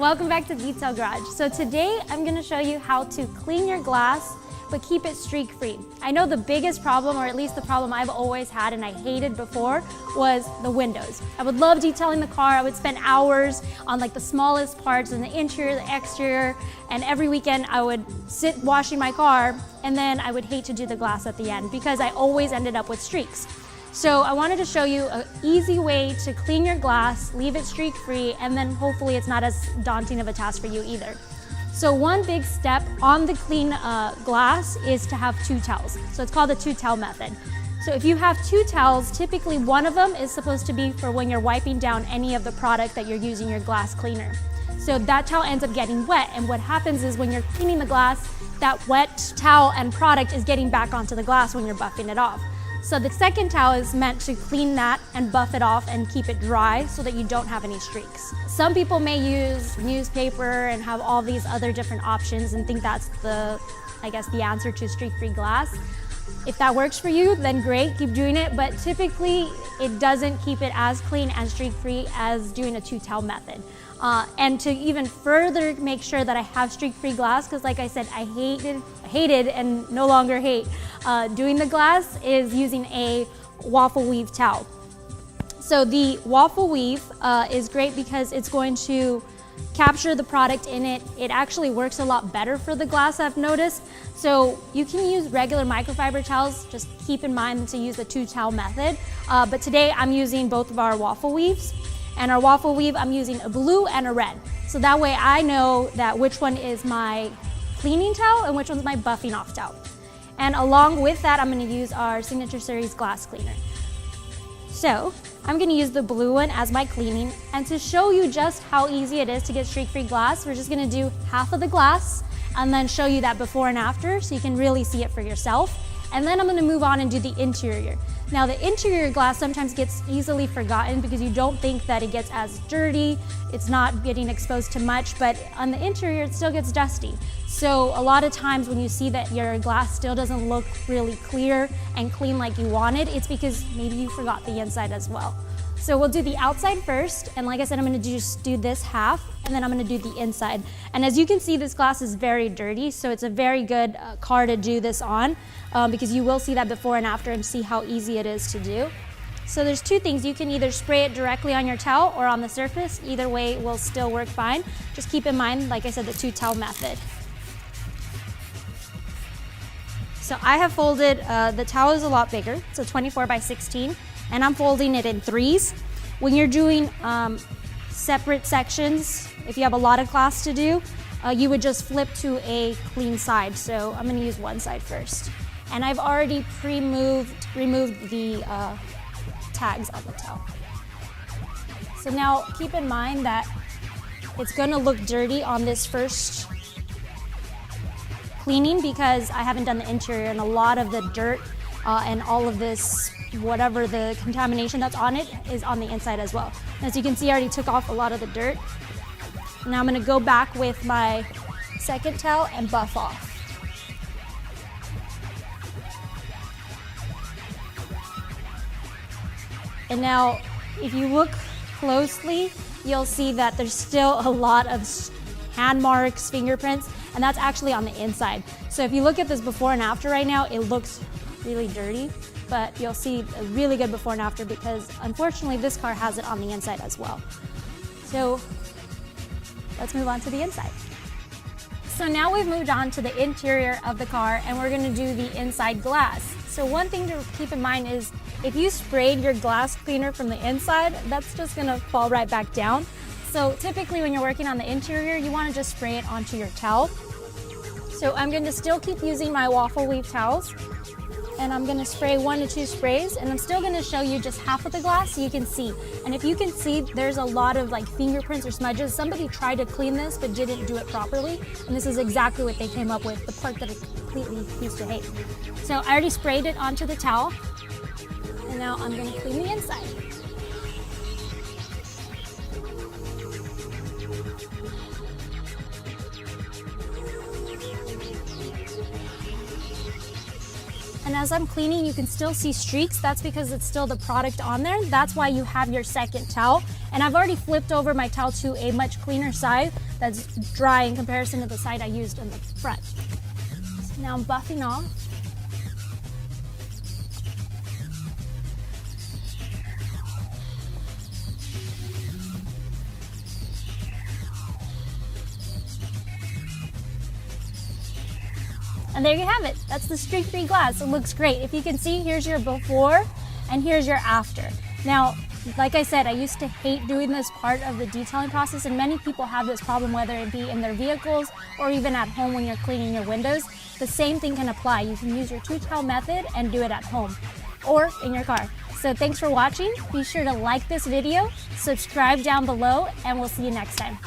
welcome back to Detail Garage. So today I'm going to show you how to clean your glass but keep it streak free. I know the biggest problem, or at least the problem I've always had and I hated before, was the windows. I would love detailing the car. I would spend hours on like the smallest parts in the interior, the exterior, and every weekend I would sit washing my car and then I would hate to do the glass at the end because I always ended up with streaks. So I wanted to show you an easy way to clean your glass, leave it streak free, and then hopefully it's not as daunting of a task for you either. So one big step on the clean glass is to have two towels. So it's called the two-towel method. So if you have two towels, typically one of them is supposed to be for when you're wiping down any of the product that you're using your glass cleaner. So that towel ends up getting wet, and what happens is when you're cleaning the glass, that wet towel and product is getting back onto the glass when you're buffing it off. So the second towel is meant to clean that and buff it off and keep it dry so that you don't have any streaks. Some people may use newspaper and have all these other different options and think that's the answer to streak-free glass. If that works for you, then great, keep doing it, but typically it doesn't keep it as clean and streak-free as doing a two-towel method. And to even further make sure that I have streak-free glass, because like I said, I hated and no longer hate doing the glass, is using a Waffle Weave towel. So the Waffle Weave is great because it's going to capture the product in it. It actually works a lot better for the glass, I've noticed. So you can use regular microfiber towels, just keep in mind to use the two-towel method. But today I'm using both of our Waffle Weaves. And our Waffle Weave, I'm using a blue and a red. So that way I know that which one is my cleaning towel and which one's my buffing off towel. And along with that, I'm gonna use our Signature Series glass cleaner. So I'm gonna use the blue one as my cleaning. And to show you just how easy it is to get streak-free glass, we're just gonna do half of the glass and then show you that before and after so you can really see it for yourself. And then I'm gonna move on and do the interior. Now the interior glass sometimes gets easily forgotten because you don't think that it gets as dirty, it's not getting exposed to much, but on the interior it still gets dusty. So a lot of times when you see that your glass still doesn't look really clear and clean like you wanted, it's because maybe you forgot the inside as well. So we'll do the outside first, and like I said, I'm gonna just do this half, and then I'm gonna do the inside. And as you can see, this glass is very dirty, so it's a very good car to do this on, because you will see that before and after and see how easy it is to do. So there's two things. You can either spray it directly on your towel or on the surface. Either way will still work fine. Just keep in mind, like I said, the two-towel method. So I have folded, the towel is a lot bigger, so 24 by 16. And I'm folding it in threes. When you're doing separate sections, if you have a lot of glass to do, you would just flip to a clean side. So I'm gonna use one side first. And I've already removed the tags on the towel. So now keep in mind that it's gonna look dirty on this first cleaning because I haven't done the interior, and a lot of the dirt and all of this, whatever the contamination that's on it, is on the inside as well. And as you can see, I already took off a lot of the dirt. Now I'm gonna go back with my second towel and buff off. And now, if you look closely, you'll see that there's still a lot of hand marks, fingerprints, and that's actually on the inside. So if you look at this before and after right now, it looks really dirty, but you'll see a really good before and after because unfortunately this car has it on the inside as well. So let's move on to the inside. So now we've moved on to the interior of the car and we're gonna do the inside glass. So one thing to keep in mind is if you sprayed your glass cleaner from the inside, that's just gonna fall right back down. So typically when you're working on the interior, you wanna just spray it onto your towel. So I'm gonna still keep using my Waffle Weave towels, and I'm gonna spray 1 to 2 sprays, and I'm still gonna show you just half of the glass so you can see. And if you can see, there's a lot of like fingerprints or smudges. Somebody tried to clean this but didn't do it properly, and this is exactly what they came up with, the part that I completely used to hate. So I already sprayed it onto the towel, and now I'm gonna clean the inside. And as I'm cleaning, you can still see streaks. That's because it's still the product on there. That's why you have your second towel. And I've already flipped over my towel to a much cleaner side that's dry in comparison to the side I used in the front. So now I'm buffing off. And there you have it. That's the streak-free glass. It looks great. If you can see, here's your before and here's your after. Now, like I said, I used to hate doing this part of the detailing process, and many people have this problem, whether it be in their vehicles or even at home when you're cleaning your windows. The same thing can apply. You can use your two-towel method and do it at home or in your car. So thanks for watching. Be sure to like this video, subscribe down below, and we'll see you next time.